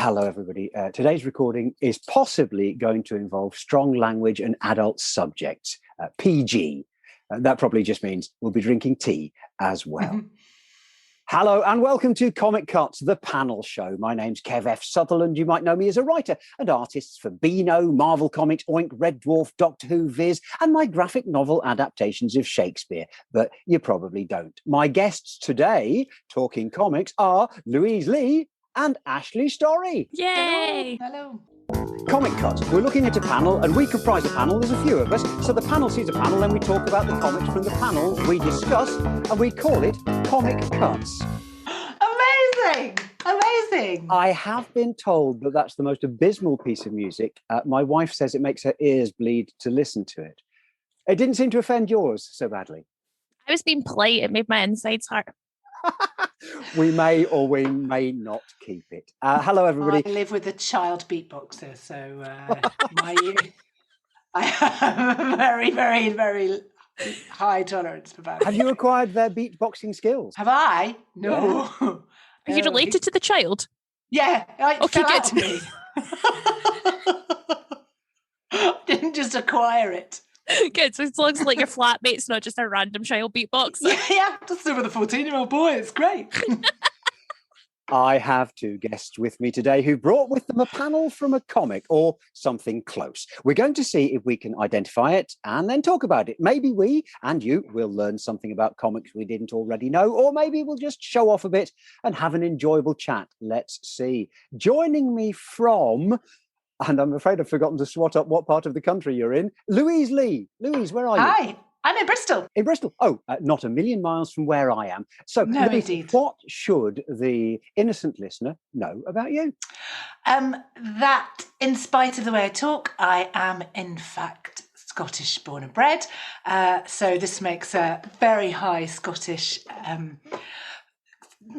Hello, everybody. Today's recording is possibly going to involve strong language and adult subjects, PG. That probably just means we'll be drinking tea as well. Hello and welcome to Comic Cuts, the panel show. My name's Kev F. Sutherland. You might know me as a writer and artist for Beano, Marvel Comics, Oink, Red Dwarf, Doctor Who, Viz, and my graphic novel adaptations of Shakespeare, but you probably don't. My guests today, talking comics, are Louise Leigh and Ashley Storrie. Yay! Hello. Comic Cuts. We're looking at a panel, and we comprise a panel. There's a few of us. So the panel sees a panel, and we talk about the comics from the panel. We discuss, and we call it Comic Cuts. Amazing! Amazing! I have been told that that's the most abysmal piece of music. My wife says it makes her ears bleed to listen to it. It didn't seem to offend yours so badly. I was being polite. It made my insides hurt. We may or we may not keep it. Hello, everybody. I live with a child beatboxer, so I have very, very, very high tolerance for that. Have you acquired their beatboxing skills? Have I? No. Are you related to the child? Yeah. Okay, good. Out me. Didn't just acquire it. Good. So as long as your flatmate's not just a random child beatboxer. Yeah, just with a 14-year-old boy. It's great. I have two guests with me today who brought with them a panel from a comic or something close. We're going to see if we can identify it and then talk about it. Maybe we and you will learn something about comics we didn't already know, or maybe we'll just show off a bit and have an enjoyable chat. Let's see. Joining me from, and I'm afraid I've forgotten to swat up what part of the country you're in, Louise Leigh. Louise, where are you? Hi. I'm in Bristol. In Bristol. Oh, not a million miles from where I am. So, No, Louise, indeed. what should the innocent listener know about you? That in spite of the way I talk, I am in fact Scottish born and bred. So this makes a very high Scottish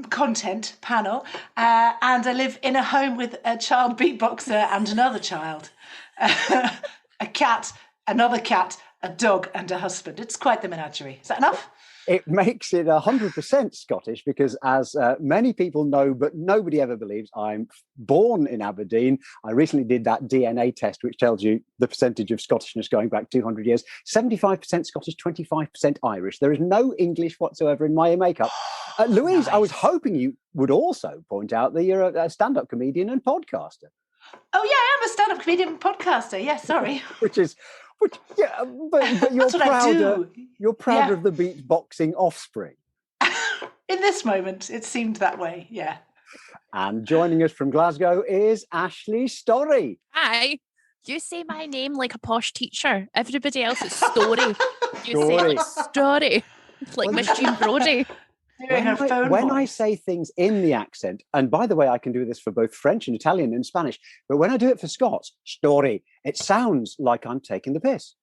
content panel. And I live in a home with a child beatboxer and another child. A cat, another cat, a dog and a husband. It's quite the menagerie. Is that enough? It makes it 100% Scottish because, as many people know, but nobody ever believes, I'm born in Aberdeen. I recently did that DNA test, which tells you the percentage of Scottishness going back 200 years. 75% Scottish, 25% Irish. There is no English whatsoever in my makeup. Louise, Nice. I was hoping you would also point out that you're a stand-up comedian and podcaster. Oh, yeah, I am a stand-up comedian and podcaster. Yeah, sorry. But you're That's what I prouder. do. You're prouder Yeah. of the beatboxing offspring. In this moment, it seemed that way, yeah. And joining us from Glasgow is Ashley Storrie. Hi. You say my name like a posh teacher. Everybody else is Storrie. You say it like Storrie. Like Well, Miss Jean Brodie. Doing her phone When I voice. say things in the accent, and by the way, I can do this for both French and Italian and Spanish, but when I do it for Scots, Storrie, it sounds like I'm taking the piss.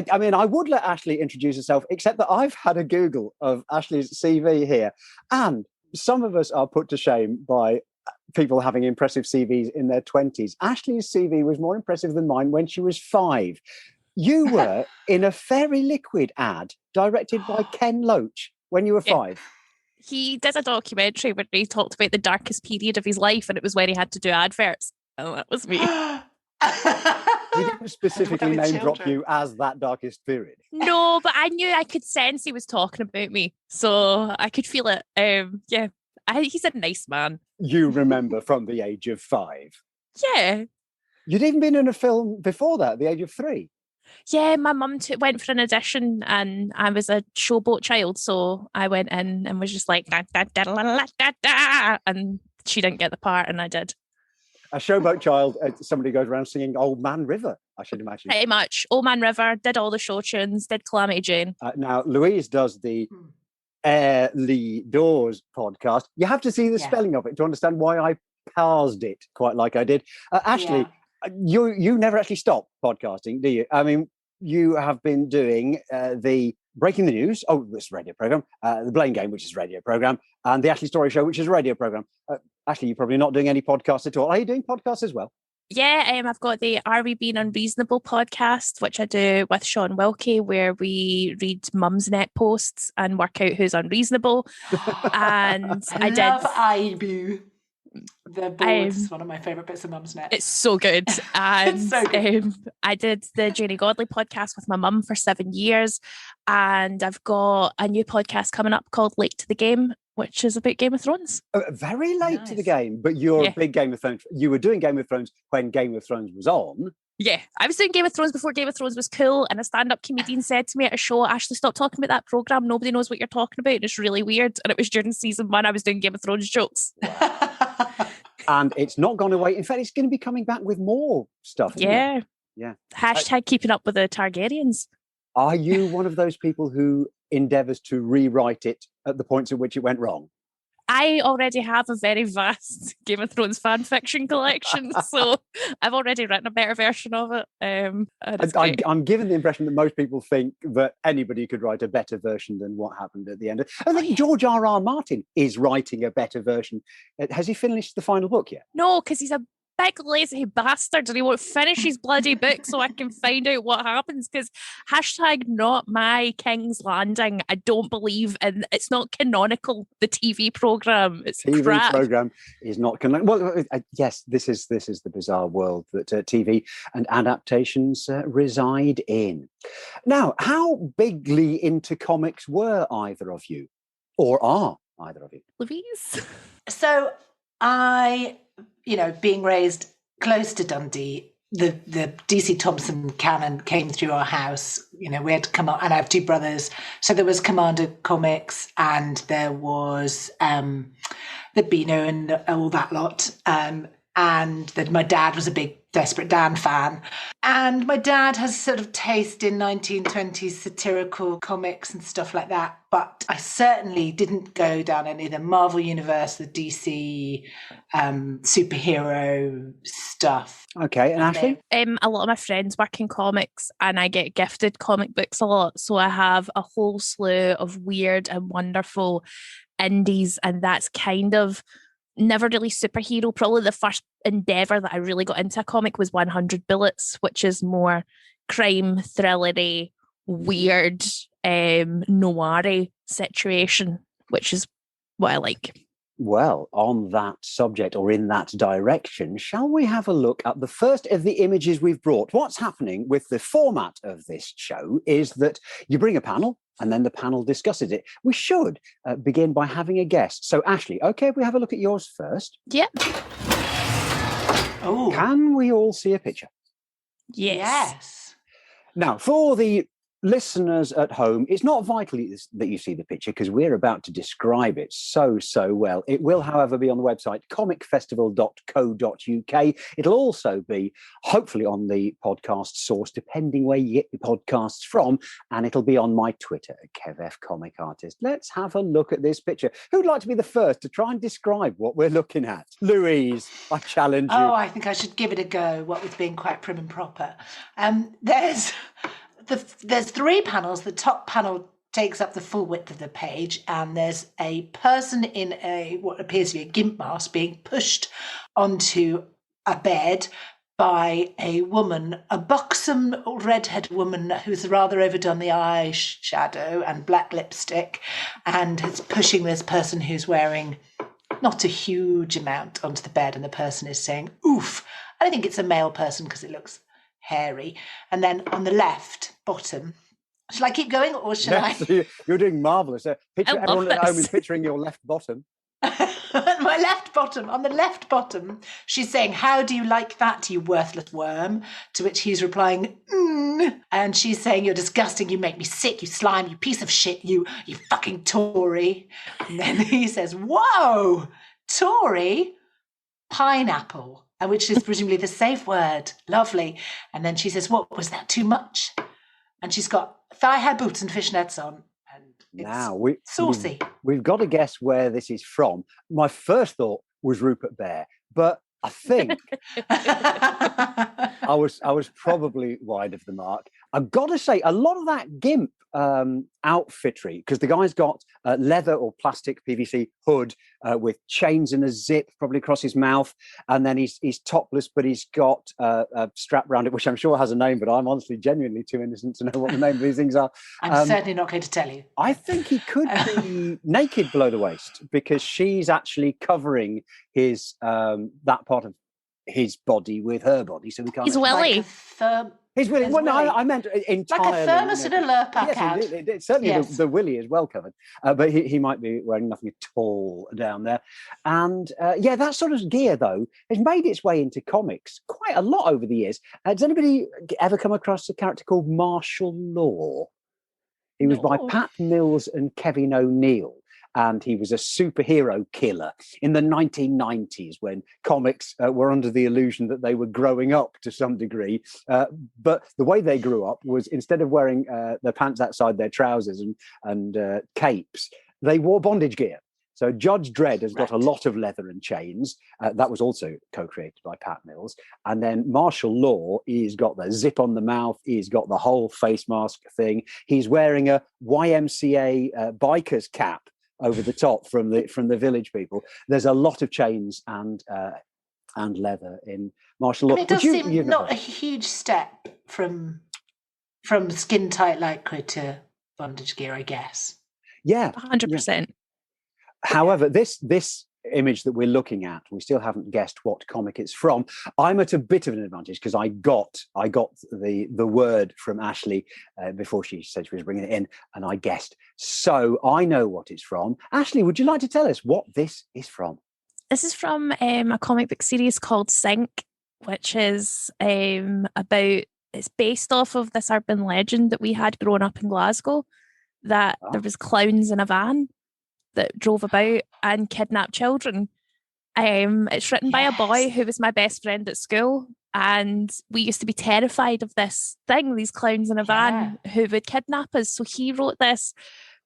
I mean, I would let Ashley introduce herself, except that I've had a Google of Ashley's CV here, and some of us are put to shame by people having impressive CVs in their 20s. Ashley's CV was more impressive than mine when she was 5. You were in a Fairy Liquid ad directed by Ken Loach when you were 5. He did a documentary where he talked about the darkest period of his life, and it was when he had to do adverts. Oh, that was me. He didn't specifically With name drop children. you as that darkest period. No, but I knew I could sense he was talking about me, so I could feel it. Yeah, he's a nice man. You remember from the age of 5. Yeah, You'd even been in a film before that, at the age of 3. yeah. My mum went for an audition, and I was a showboat child, so I went in and was just like da, da, da, da, da, da, da, and she didn't get the part, and I did. A showboat child, somebody goes around singing Old Man River, I should imagine. Pretty much. Old Man River, did all the show tunes, did Calamity Jane. Now, Louise does the Early Doors podcast. You have to see the Yeah. spelling of it to understand why I parsed it quite like I did. Ashley, you never actually stop podcasting, do you? I mean, you have been doing the Breaking the News, this radio program, the Blame Game, which is a radio program, and the Ashley Storrie Show, which is a radio program. Ashley, you're probably not doing any podcasts at all. Are you doing podcasts as well? Yeah, I've got the Are We Being Unreasonable podcast, which I do with Sean Wilkie, where we read Mumsnet posts and work out who's unreasonable. And I love IBU. The boards is one of my favourite bits of Mum's Net. It's so good. And It's so good. I did the Janie Godley podcast with my mum for 7 years, and I've got a new podcast coming up called Late to the Game, which is about Game of Thrones. Very late to the Nice. game, but you're a big Game of Thrones. You were doing Game of Thrones when Game of Thrones was on. Yeah, I was doing Game of Thrones before Game of Thrones was cool, and a stand-up comedian said to me at a show, Ashley, stop talking about that programme. Nobody knows what you're talking about, and it's really weird. And it was during season 1, I was doing Game of Thrones jokes. And it's not gone away. In fact, it's going to be coming back with more stuff. Isn't it? Yeah. Hashtag keeping up with the Targaryens. Are you one of those people who endeavours to rewrite it at the points at which it went wrong? I already have a very vast Game of Thrones fan fiction collection, so I've already written a better version of it. And it's great. I'm given the impression that most people think that anybody could write a better version than what happened at the end. I think George R.R. Martin is writing a better version. Has he finished the final book yet? No, because he's a big lazy bastard and he won't finish his bloody book so I can find out what happens, because hashtag not my King's Landing, I don't believe in. It's not canonical, the TV programme. It's TV crap. programme is not canonical. Well, yes, this is the bizarre world that TV and adaptations reside in. Now, how bigly into comics were either of you, or are either of you? Louise? So being raised close to Dundee, the DC Thompson canon came through our house. We had to come on, and I have 2 brothers. So there was Commander Comics, and there was the Beano and all that lot. And then my dad was a big Desperate Dan fan. And my dad has sort of taste in 1920s satirical comics and stuff like that. But I certainly didn't go down any of the Marvel Universe, the DC superhero stuff. Okay, and Ashley? A lot of my friends work in comics and I get gifted comic books a lot. So I have a whole slew of weird and wonderful indies, and that's kind of never really superhero. Probably the first endeavour that I really got into a comic was 100 Bullets, which is more crime, thrillery, weird, noir situation, which is what I like. Well, on that subject, or in that direction, shall we have a look at the first of the images we've brought? What's happening with the format of this show is that you bring a panel and then the panel discusses it. We should begin by having a guest. So, Ashley, okay, if we have a look at yours first. Yep. Oh. Can we all see a picture? Yes. Now, for the listeners at home, it's not vital that you see the picture because we're about to describe it so well. It will, however, be on the website comicfestival.co.uk. It'll also be hopefully on the podcast source, depending where you get your podcasts from, and it'll be on my Twitter, KevFComicArtist. Let's have a look at this picture. Who'd like to be the first to try and describe what we're looking at? Louise, I challenge you. Oh, I think I should give it a go, what with being quite prim and proper. There's 3 panels. The top panel takes up the full width of the page, and there's a person in what appears to be a gimp mask being pushed onto a bed by a woman, a buxom redhead woman who's rather overdone the eyeshadow and black lipstick, and is pushing this person who's wearing not a huge amount onto the bed, and the person is saying, oof. I don't think it's a male person because it looks hairy. And then on the left bottom, shall I keep going or shall I? You're doing marvellous. Everyone at home is picturing your left bottom. My left bottom, on the left bottom, she's saying, how do you like that, you worthless worm? To which he's replying, and she's saying, you're disgusting, you make me sick, you slime, you piece of shit, you fucking Tory. And then he says, whoa, Tory? Pineapple. Which is presumably the safe word. Lovely. And then she says, what, was that too much? And she's got thigh-high boots and fishnets on. And it's saucy. We've got to guess where this is from. My first thought was Rupert Bear, but I think I was probably wide of the mark. I've got to say, a lot of that GIMP outfittery, because the guy's got leather or plastic PVC hood with chains and a zip probably across his mouth, and then he's topless, but he's got a strap around it, which I'm sure has a name, but I'm honestly genuinely too innocent to know what the name of these things are. I'm certainly not going to tell you. I think he could be naked below the waist, because she's actually covering his that part of his body with her body, so we can't. He's willy. He's willy. Well, no, I meant entirely. Like a thermos in a Lurpak ad. Yes, indeed. Certainly the willy is well covered, but he might be wearing nothing at all down there. And that sort of gear, though, has made its way into comics quite a lot over the years. Does anybody ever come across a character called Martial Law? He was by Pat Mills and Kevin O'Neill. And he was a superhero killer in the 1990s, when comics were under the illusion that they were growing up to some degree. But the way they grew up was, instead of wearing their pants outside their trousers and capes, they wore bondage gear. So Judge Dredd has got a lot of leather and chains. That was also co-created by Pat Mills. And then Martial Law, he's got the zip on the mouth. He's got the whole face mask thing. He's wearing a YMCA biker's cap over the top from the village people. There's a lot of chains and leather in Martial Law. It does seem not a huge step from skin tight lycra to bondage gear, I guess. Yeah, 100%. However, this image that we're looking at, we still haven't guessed what comic it's from. I'm at a bit of an advantage because I got the word from Ashley before she said she was bringing it in, and I guessed. So I know what it's from. Ashley, would you like to tell us what this is from? This is from a comic book series called Sink, which is it's based off of this urban legend that we had growing up in Glasgow, that there was clowns in a van that drove about and kidnapped children. It's written by a boy who was my best friend at school, and we used to be terrified of this thing, these clowns in a van who would kidnap us. So he wrote this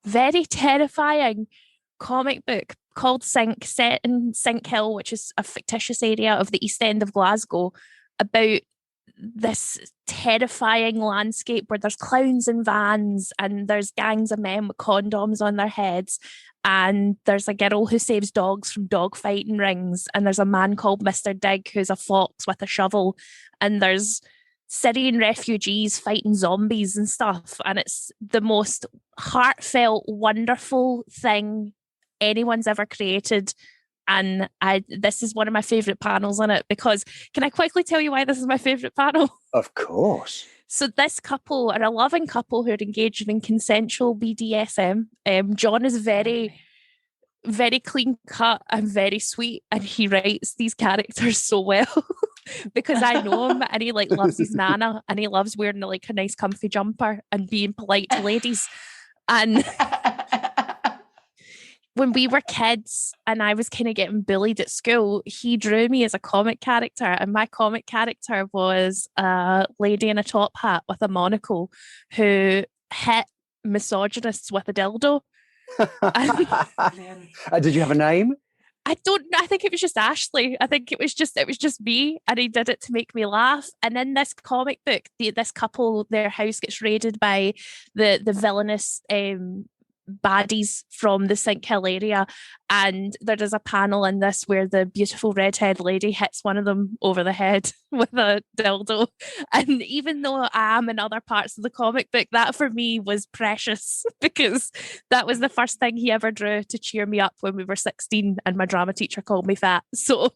very terrifying comic book called Sink, set in Sink Hill, which is a fictitious area of the East End of Glasgow, about this terrifying landscape where there's clowns in vans and there's gangs of men with condoms on their heads, and there's a girl who saves dogs from dog fighting rings, and there's a man called Mr. Dig who's a fox with a shovel, and there's Syrian refugees fighting zombies and stuff, and it's the most heartfelt, wonderful thing anyone's ever created. And this is one of my favourite panels in it, because can I quickly tell you why this is my favourite panel? Of course. So this couple are a loving couple who are engaged in consensual BDSM. John is very, very clean cut and very sweet, and he writes these characters so well because I know him, and he loves his nana, and he loves wearing a nice comfy jumper and being polite to ladies. And when we were kids and I was kind of getting bullied at school, he drew me as a comic character, and my comic character was a lady in a top hat with a monocle who hit misogynists with a dildo. Did you have a name? I don't know. I think it was just Ashley. I think it was just me, and he did it to make me laugh. And in this comic book, this couple, their house gets raided by the villainous baddies from the Sink Hill area, and there is a panel in this where the beautiful redhead lady hits one of them over the head with a dildo. And even though I am in other parts of the comic book, that for me was precious, because that was the first thing he ever drew to cheer me up when we were 16 and my drama teacher called me fat. So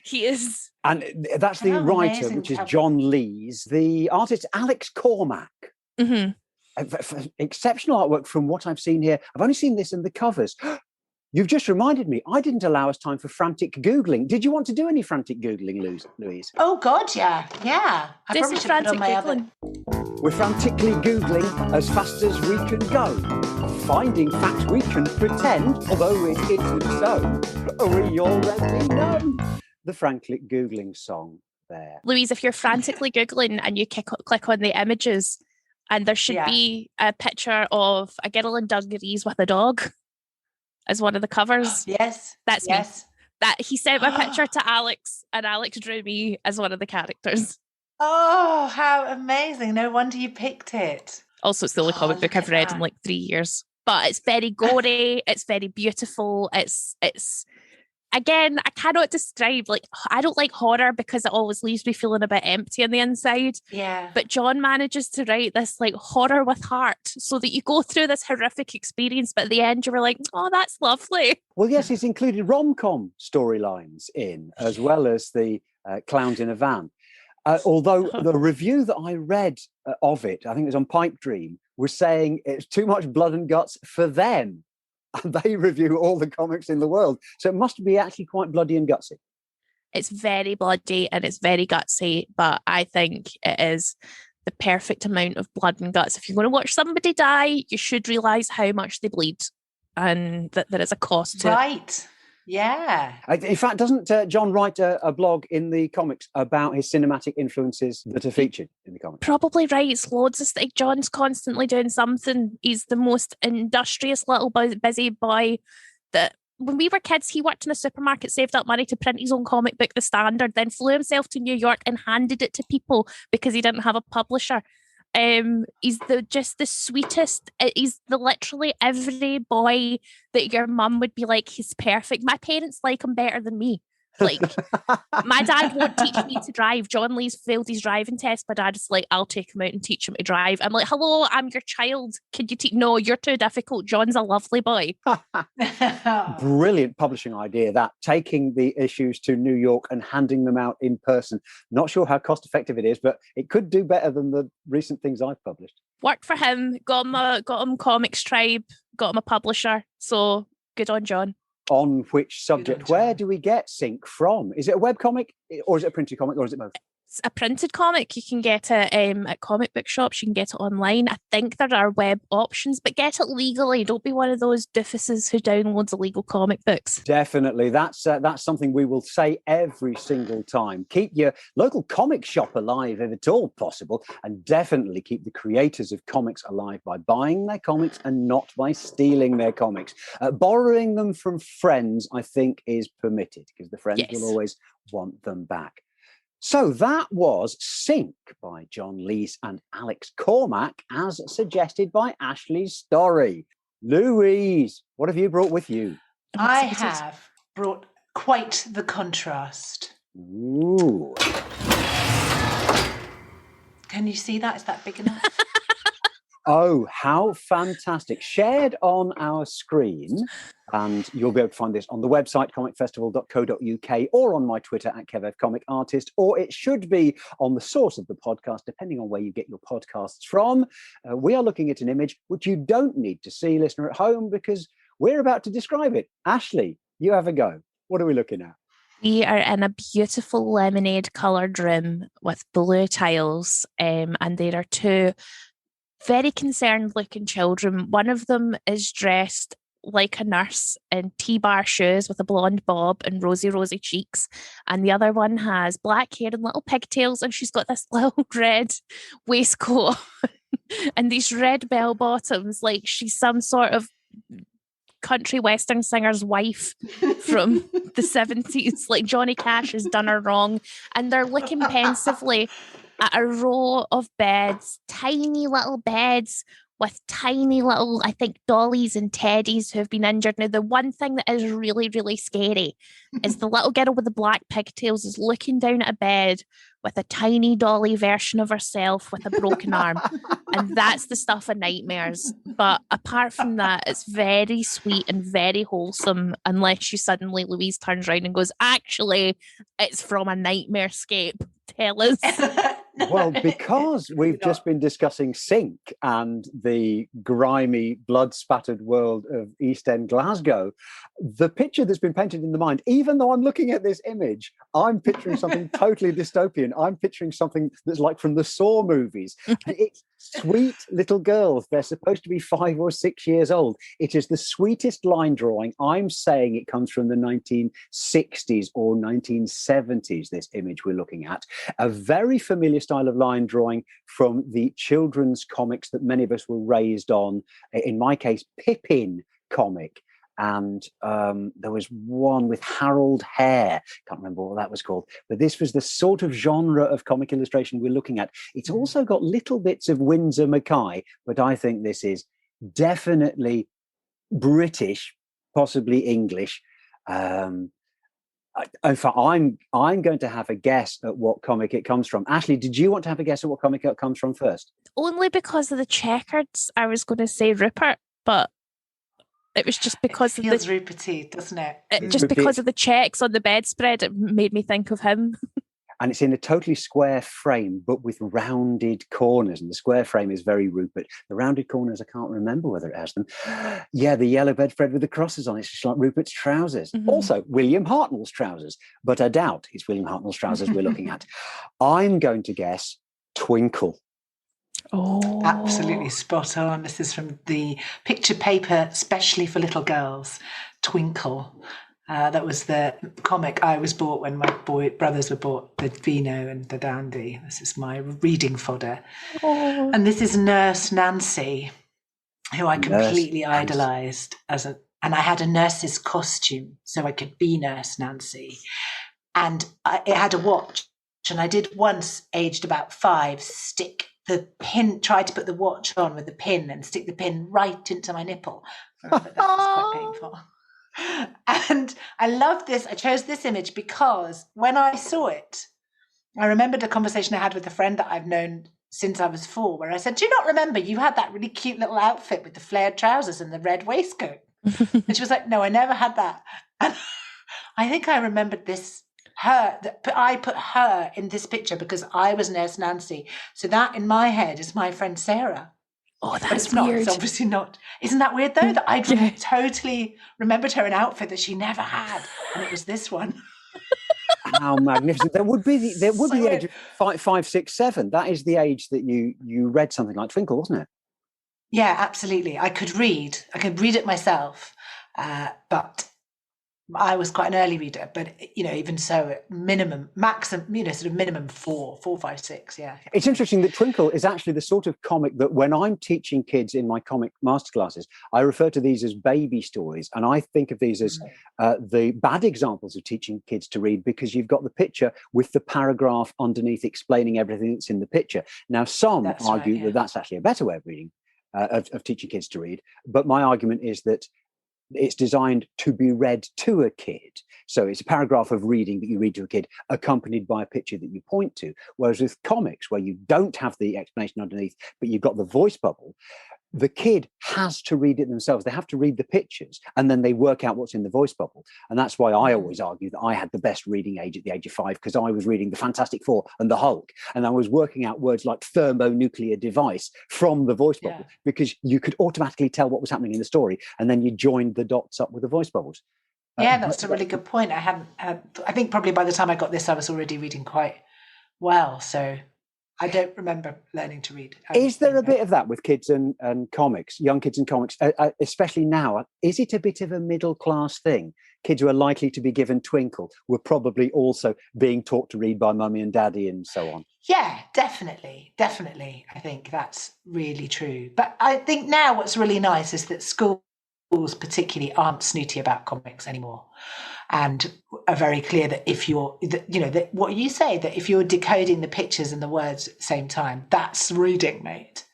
he is, and that's the writer, which is John Lees. The artist Alex Cormack. Mm-hmm. Exceptional artwork from what I've seen here. I've only seen this in the covers. You've just reminded me, I didn't allow us time for frantic Googling. Did you want to do any frantic Googling, Louise? Oh, God, yeah. I probably should put on my other... We're frantically Googling as fast as we can go. Finding facts we can pretend, although it isn't so. We already know. The frantic Googling song there. Louise, if you're frantically Googling and you click on the images, and there should be a picture of a girl in dungarees with a dog as one of the covers. Yes. That's me. That he sent my picture to Alex, and Alex drew me as one of the characters. Oh, how amazing. No wonder you picked it. Also, it's the only comic book I've read in like 3 years. But it's very gory. It's very beautiful. It's again, I cannot describe, like, I don't like horror because it always leaves me feeling a bit empty on the inside. Yeah. But John manages to write this like horror with heart so that you go through this horrific experience, but at the end you were like, oh, that's lovely. Well, yes, he's included rom-com storylines in, as well as the clowns in a van. Although the review that I read of it, I think it was on Pipe Dream, was saying it's too much blood and guts for them. And they review all the comics in the world. So it must be actually quite bloody and gutsy. It's very bloody and it's very gutsy, but I think it is the perfect amount of blood and guts. If you're going to watch somebody die, you should realise how much they bleed and that there is a cost to it. Right. Yeah. In fact, doesn't John write a blog in the comics about his cinematic influences that are featured in the comics? Probably writes loads of stuff. John's constantly doing something. He's the most industrious little busy boy that when we were kids, he worked in a supermarket, saved up money to print his own comic book, The Standard, then flew himself to New York and handed it to people because he didn't have a publisher. He's just the sweetest. He's the literally every boy that your mum would be like, he's perfect. My parents like him better than me. Like, my dad won't teach me to drive. John Lee's failed his driving test. My dad's like, I'll take him out and teach him to drive. I'm like, hello, I'm your child. Could you teach? No, you're too difficult. John's a lovely boy. Brilliant publishing idea, that, taking the issues to New York and handing them out in person. Not sure how cost effective it is, but it could do better than the recent things I've published. Worked for him, got him Comics Tribe, got him a publisher. So good on John. On which subject? Where do we get Sync from? Is it a webcomic or is it a printed comic or is it both? It's a printed comic. You can get it at comic book shops. You can get it online. I think there are web options, but get it legally. Don't be one of those doofuses who downloads illegal comic books. Definitely. That's something we will say every single time. Keep your local comic shop alive if at all possible, and definitely keep the creators of comics alive by buying their comics and not by stealing their comics. Borrowing them from friends, I think, is permitted because the friends will always want them back. So that was Sync by John Lees and Alex Cormack, as suggested by Ashley Storrie. Louise, what have you brought with you? I have brought quite the contrast. Ooh. Can you see that? Is that big enough? Oh, how fantastic. Shared on our screen, and you'll be able to find this on the website, comicfestival.co.uk, or on my Twitter at KevFComicArtist, or it should be on the source of the podcast, depending on where you get your podcasts from. We are looking at an image which you don't need to see, listener at home, because we're about to describe it. Ashley, you have a go. What are we looking at? We are in a beautiful lemonade coloured room with blue tiles, and there are two very concerned looking children. One of them is dressed like a nurse in T-bar shoes with a blonde bob and rosy cheeks. And the other one has black hair and little pigtails, and she's got this little red waistcoat and these red bell bottoms, like she's some sort of country western singer's wife from the 70s, like Johnny Cash has done her wrong. And they're looking pensively at a row of beds, tiny little beds with tiny little, I think, dollies and teddies who have been injured. Now, the one thing that is really, really scary is the little girl with the black pigtails is looking down at a bed with a tiny dolly version of herself with a broken arm. And that's the stuff of nightmares. But apart from that, it's very sweet and very wholesome, unless you suddenly, Louise turns around and goes, actually, it's from a nightmare-scape. Tell us. Well, because we've just been discussing Sync and the grimy, blood-spattered world of East End Glasgow, the picture that's been painted in the mind, even though I'm looking at this image, I'm picturing something totally dystopian. I'm picturing something that's like from the Saw movies. It's sweet little girls. They're supposed to be 5 or 6 years old. It is the sweetest line drawing. I'm saying it comes from the 1960s or 1970s, this image we're looking at. A very familiar style of line drawing from the children's comics that many of us were raised on. In my case, Pippin comic. and there was one with Harold Hare. Can't remember what that was called, but this was the sort of genre of comic illustration we're looking at. It's also got little bits of Winsor Mackay, but I think this is definitely British, possibly English. In fact, I'm going to have a guess at what comic it comes from. Ashley, did you want to have a guess at what comic it comes from first? Only because of the checkers, I was going to say Rupert, but it was just because it feels Rupert-y, doesn't it? Just because of the checks on the bedspread, it made me think of him. And it's in a totally square frame, but with rounded corners. And the square frame is very Rupert. The rounded corners, I can't remember whether it has them. Yeah, the yellow bedspread with the crosses on it. It's just like Rupert's trousers. Mm-hmm. Also, William Hartnell's trousers. But I doubt it's William Hartnell's trousers we're looking at. I'm going to guess Twinkle. Oh, absolutely spot on. This is from the picture paper, specially for little girls, Twinkle. That was the comic I was bought when my brothers were bought, the Vino and the Dandy. This is my reading fodder. Oh. And this is Nurse Nancy, who I completely idolised and I had a nurse's costume, so I could be Nurse Nancy. And it had a watch, and I did once, aged about 5, try to put the watch on with the pin and stick the pin right into my nipple. But that was quite painful. And I love this. I chose this image because when I saw it, I remembered a conversation I had with a friend that I've known since I was 4, where I said, do you not remember you had that really cute little outfit with the flared trousers and the red waistcoat? And she was like, no, I never had that. And I think I remembered I put her in this picture because I was Nurse Nancy. So that in my head is my friend Sarah. Oh, that's but it's weird. Not. It's obviously not. Isn't that weird though? That I totally remembered her in an outfit that she never had, and it was this one. How magnificent! There would be the age of 5, 6, 7. That is the age that you read something like Twinkle, wasn't it? Yeah, absolutely. I could read it myself, but I was quite an early reader, but even so, minimum, sort of minimum 4, 5, 6. Yeah. It's interesting that Twinkle is actually the sort of comic that when I'm teaching kids in my comic masterclasses, I refer to these as baby stories. And I think of these as the bad examples of teaching kids to read, because you've got the picture with the paragraph underneath explaining everything that's in the picture. Now, some argue that that's actually a better way of reading, of teaching kids to read. But my argument is that it's designed to be read to a kid. So it's a paragraph of reading that you read to a kid accompanied by a picture that you point to. Whereas with comics, where you don't have the explanation underneath, but you've got the voice bubble, the kid has to read it themselves. They have to read the pictures and then they work out what's in the voice bubble. And that's why I always argue that I had the best reading age at the age of 5, because I was reading the Fantastic Four and the Hulk. And I was working out words like thermonuclear device from the voice bubble, because you could automatically tell what was happening in the story. And then you joined the dots up with the voice bubbles. Yeah, that's a really good point. I think probably by the time I got this, I was already reading quite well. So I don't remember learning to read. Is there a bit of that with kids and comics, young kids and comics, especially now? Is it a bit of a middle class thing? Kids who are likely to be given Twinkle were probably also being taught to read by mummy and daddy and so on. Yeah, definitely. I think that's really true. But I think now what's really nice is that schools particularly aren't snooty about comics anymore, and are very clear that if you're, what you say, that if you're decoding the pictures and the words at the same time, that's reading, mate.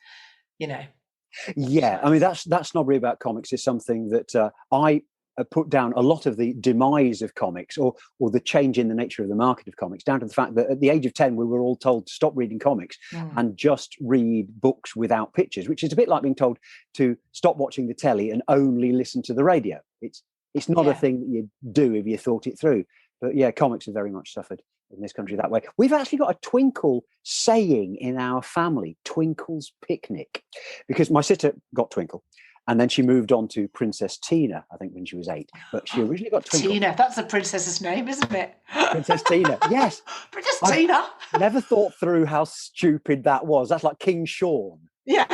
Yeah, I mean, that snobbery about comics is something that I put down a lot of the demise of comics, or the change in the nature of the market of comics, down to the fact that at the age of 10 we were all told to stop reading comics and just read books without pictures, which is a bit like being told to stop watching the telly and only listen to the radio. It's not a thing that you do if you thought it through. But yeah, comics have very much suffered in this country that way. We've actually got a Twinkle saying in our family, Twinkle's Picnic, because my sister got Twinkle. And then she moved on to Princess Tina, I think, when she was 8. But she originally got Twinkle. Tina, that's a princess's name, isn't it? Princess Tina, yes. Princess Tina. Never thought through how stupid that was. That's like King Sean. Yeah.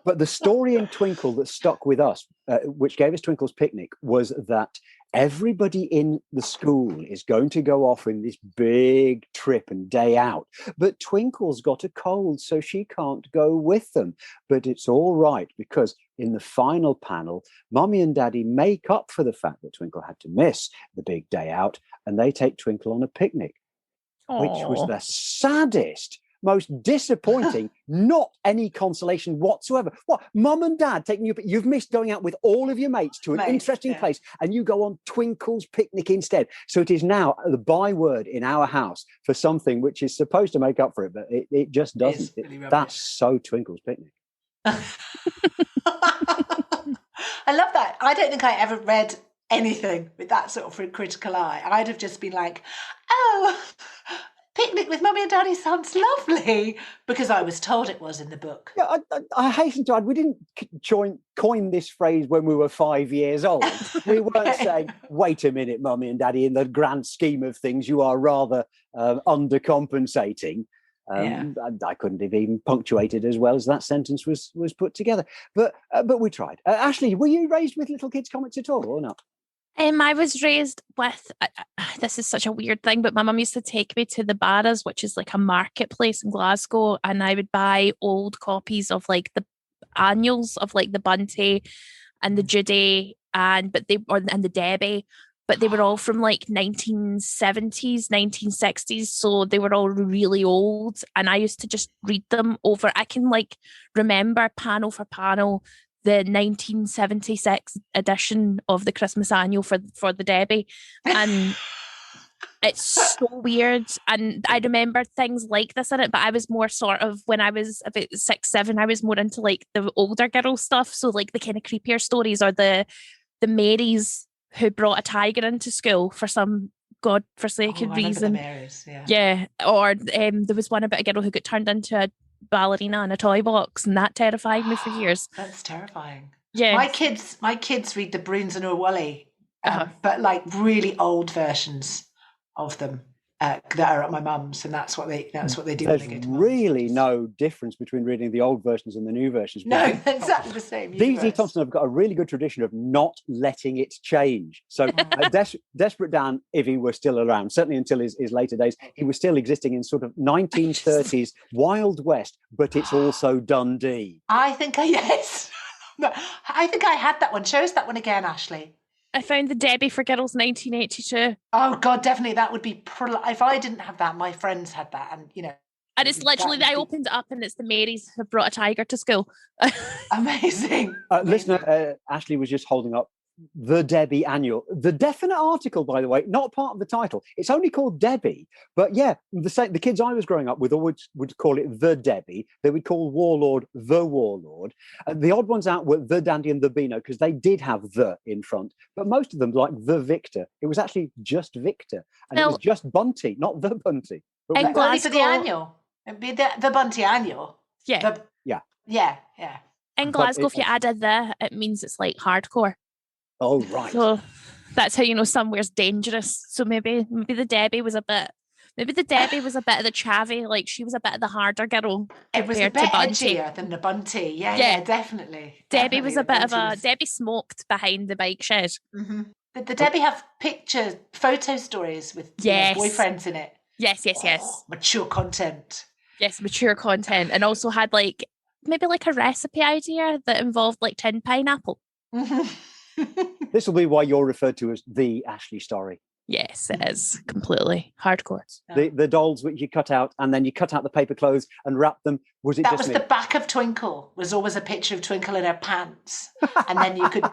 But the story in Twinkle that stuck with us, which gave us Twinkle's Picnic, was that everybody in the school is going to go off in this big trip and day out. But Twinkle's got a cold, so she can't go with them. But it's all right, because in the final panel, Mummy and Daddy make up for the fact that Twinkle had to miss the big day out, and they take Twinkle on a picnic, which was the saddest, most disappointing, not any consolation whatsoever. What, Mum and Dad taking you, you've missed going out with all of your mates to an interesting place, and you go on Twinkle's picnic instead. So it is now the byword in our house for something which is supposed to make up for it, but it just doesn't. Really that's so Twinkle's picnic. I love that. I don't think I ever read anything with that sort of critical eye. I'd have just been like, oh, picnic with Mummy and Daddy sounds lovely, because I was told it was in the book. Yeah, I hasten to add, we didn't coin this phrase when we were 5 years old. We weren't saying, wait a minute, Mummy and Daddy, in the grand scheme of things, you are rather undercompensating. I couldn't have even punctuated as well as that sentence was put together. But we tried. Ashley, were you raised with little kids' comics at all or not? I was raised with, this is such a weird thing, but my mum used to take me to the Barras, which is like a marketplace in Glasgow, and I would buy old copies of like the annuals of like the Bunty and the Judy and the Debbie, but they were all from like 1970s, 1960s, so they were all really old, and I used to just read them over. I can like remember panel for panel the 1976 edition of the Christmas Annual for the Debbie, and it's so weird. And I remember things like this in it, but I was more sort of, when I was about 6, 7, I was more into like the older girl stuff, so like the kind of creepier stories, or the Marys who brought a tiger into school for some godforsaken reason. The Marys, yeah. Or there was one about a girl who got turned into a ballerina in a toy box, and that terrified me for years. That's terrifying. Yeah, my kids read the Bruins and Urwally, but like really old versions of them that are at my mum's, and that's what they do. There's really no difference between reading the old versions and the new versions. No, exactly the same. D.Z. Thompson have got a really good tradition of not letting it change. So Desperate Dan, if he were still around, certainly until his later days, he was still existing in sort of 1930s Wild West, but it's also Dundee. I think I had that one. Show us that one again, Ashley. I found the Debbie for Girls 1982. Oh God, definitely that would be. If I didn't have that, my friends had that, and you know. And it's literally, I opened it up and it's the Marys who brought a tiger to school. Amazing. Listener, Ashley was just holding up the Debbie Annual. The definite article, by the way, not part of the title. It's only called Debbie. But yeah, the kids I was growing up with always would call it the Debbie. They would call Warlord the Warlord. The odd ones out were the Dandy and the Beano, because they did have the in front. But most of them, like the Victor, it was actually just Victor. And it was just Bunty, not the Bunty. And only for the annual. It'd be the Bunty Annual. Yeah. Yeah. In Glasgow, if you add a the, it means it's like hardcore. Oh, right. So that's how you know somewhere's dangerous. So maybe the Debbie was a bit of the chavvy, like she was a bit of the harder girl. It was a bit edgier than the Bunty. Yeah, definitely. Debbie was a bit of a... Debbie smoked behind the bike shed. Mm-hmm. Did the Debbie have photo stories with boyfriends in it? Yes. Mature content. Yes, mature content. And also had like maybe like a recipe idea that involved like tinned pineapple. This will be why you're referred to as the Ashley Storrie. Yes, it is completely hardcore. The dolls which you cut out, and then you cut out the paper clothes and wrap them. Was the back of Twinkle? Was always a picture of Twinkle in her pants, and then you could.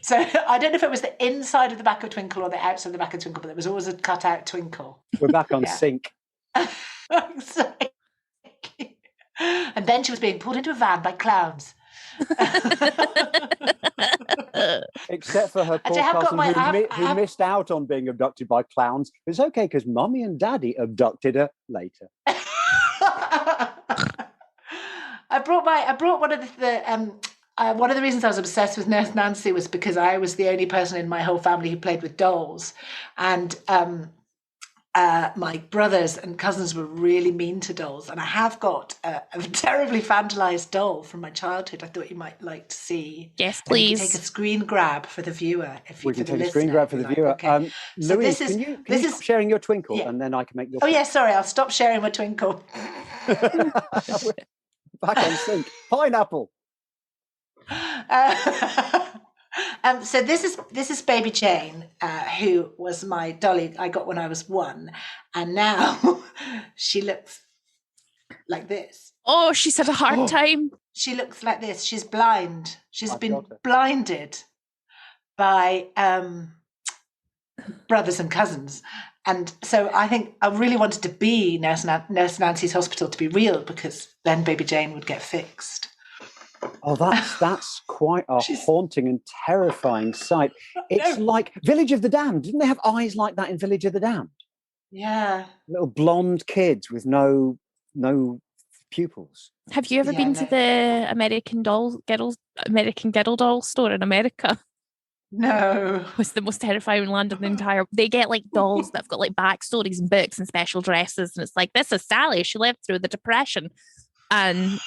So I don't know if it was the inside of the back of Twinkle or the outside of the back of Twinkle, but there was always a cut out Twinkle. We're back on sync. Exactly. And then she was being pulled into a van by clowns. Except for her poor cousin who missed out on being abducted by clowns. It's okay because Mummy and Daddy abducted her later. I brought one of the reasons I was obsessed with Nurse Nancy was because I was the only person in my whole family who played with dolls, and my brothers and cousins were really mean to dolls, and I have got a terribly vandalised doll from my childhood I thought you might like to see. Yes, please. Take a screen grab for the viewer. We can take a screen grab for the viever. Okay. Louise, can you stop sharing your Twinkle, and then I can make your... Oh, yeah, sorry, I'll stop sharing my Twinkle. Back on sync. Pineapple. So this is Baby Jane, who was my dolly I got when I was 1, and now she looks like this. Oh, she's had a hard time. She looks like this. She's blind. She's I've been got her. blinded by brothers and cousins. And so I think I really wanted to be Nurse Nancy's hospital to be real, because then Baby Jane would get fixed. Oh, that's quite a haunting and terrifying sight. It's like Village of the Damned. Didn't they have eyes like that in Village of the Damned? Yeah. Little blonde kids with no pupils. Have you ever been to the American Girl doll store in America? No. It's the most terrifying land in the entire. They get like dolls that have got like backstories and books and special dresses, and it's like, this is Sally. She lived through the Depression, and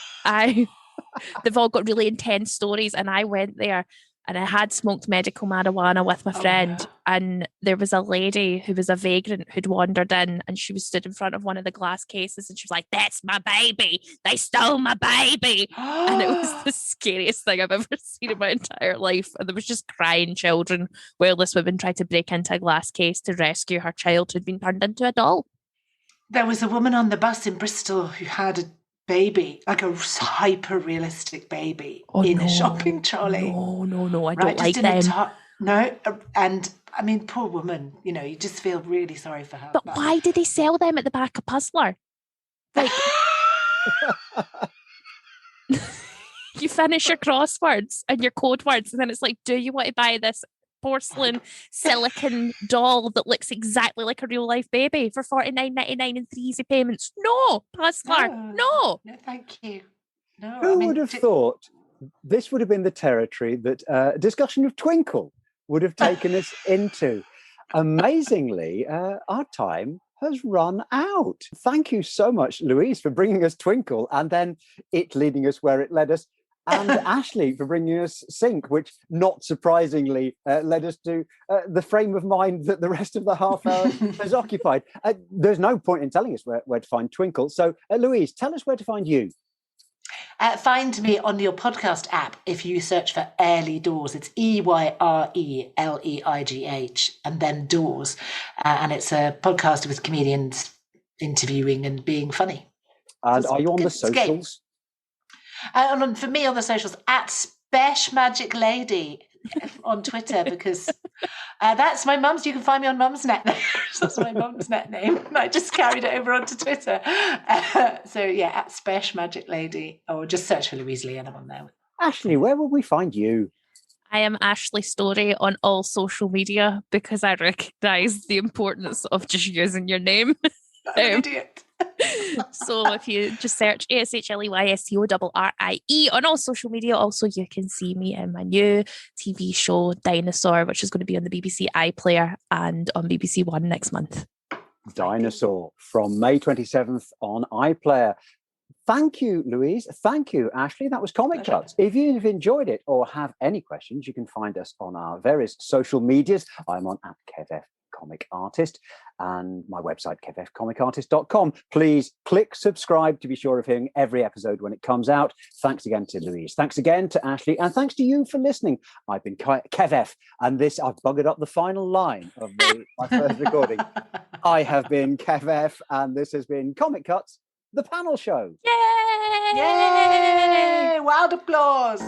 they've all got really intense stories. And I went there, and I had smoked medical marijuana with my friend, and there was a lady who was a vagrant who'd wandered in, and she was stood in front of one of the glass cases, and she was like, "That's my baby. They stole my baby." And it was the scariest thing I've ever seen in my entire life. And there was just crying children while this woman tried to break into a glass case to rescue her child who'd been turned into a doll. There was a woman on the bus in Bristol who had a baby, like a hyper realistic baby, in a shopping trolley. No, I don't like them. No, and I mean, poor woman, you just feel really sorry for her. But why did they sell them at the back of Puzzler? Like, you finish your crosswords and your code words, and then it's like, do you want to buy this porcelain silicon doll that looks exactly like a real life baby for $49.99 in 3 easy payments? No, Puzzler, no. No, thank you. No, Who would have thought this would have been the territory that discussion of Twinkle would have taken us into? Amazingly, our time has run out. Thank you so much, Louise, for bringing us Twinkle and then it leading us where it led us. And Ashley for bringing us Sync, which not surprisingly led us to the frame of mind that the rest of the half hour has occupied. There's no point in telling us where to find Twinkle. So, Louise, tell us where to find you. Find me on your podcast app if you search for Early Doors. It's EYRELEIGH and then Doors. And it's a podcast with comedians interviewing and being funny. And are you on the socials? And for me on the socials, at Spesh Magic Lady on Twitter, because that's my mum's. You can find me on mum's net name. That's my mum's net name. I just carried it over onto Twitter. So yeah, at Spesh Magic Lady, or just search for Louise Leigh and I'm on there. Ashley, where will we find you? I am Ashley Storrie on all social media because I recognise the importance of just using your name. I'm an idiot. So if you just search ASHLEYSCORRIE on all social media, also you can see me in my new TV show Dinosaur, which is going to be on the BBC iPlayer and on BBC One next month. Dinosaur from May 27th on iPlayer. Thank you, Louise. Thank you, Ashley. That was Comic Cuts. If you've enjoyed it or have any questions, you can find us on our various social medias. I'm on @KevFComicArtist and my website, kevfcomicartist.com. Please click subscribe to be sure of hearing every episode when it comes out. Thanks again to Louise. Thanks again to Ashley. And thanks to you for listening. I've been KevF, and I've buggered up the final line of my first recording. I have been KevF, and this has been Comic Cuts, the panel show. Yay! Yay! Wild applause.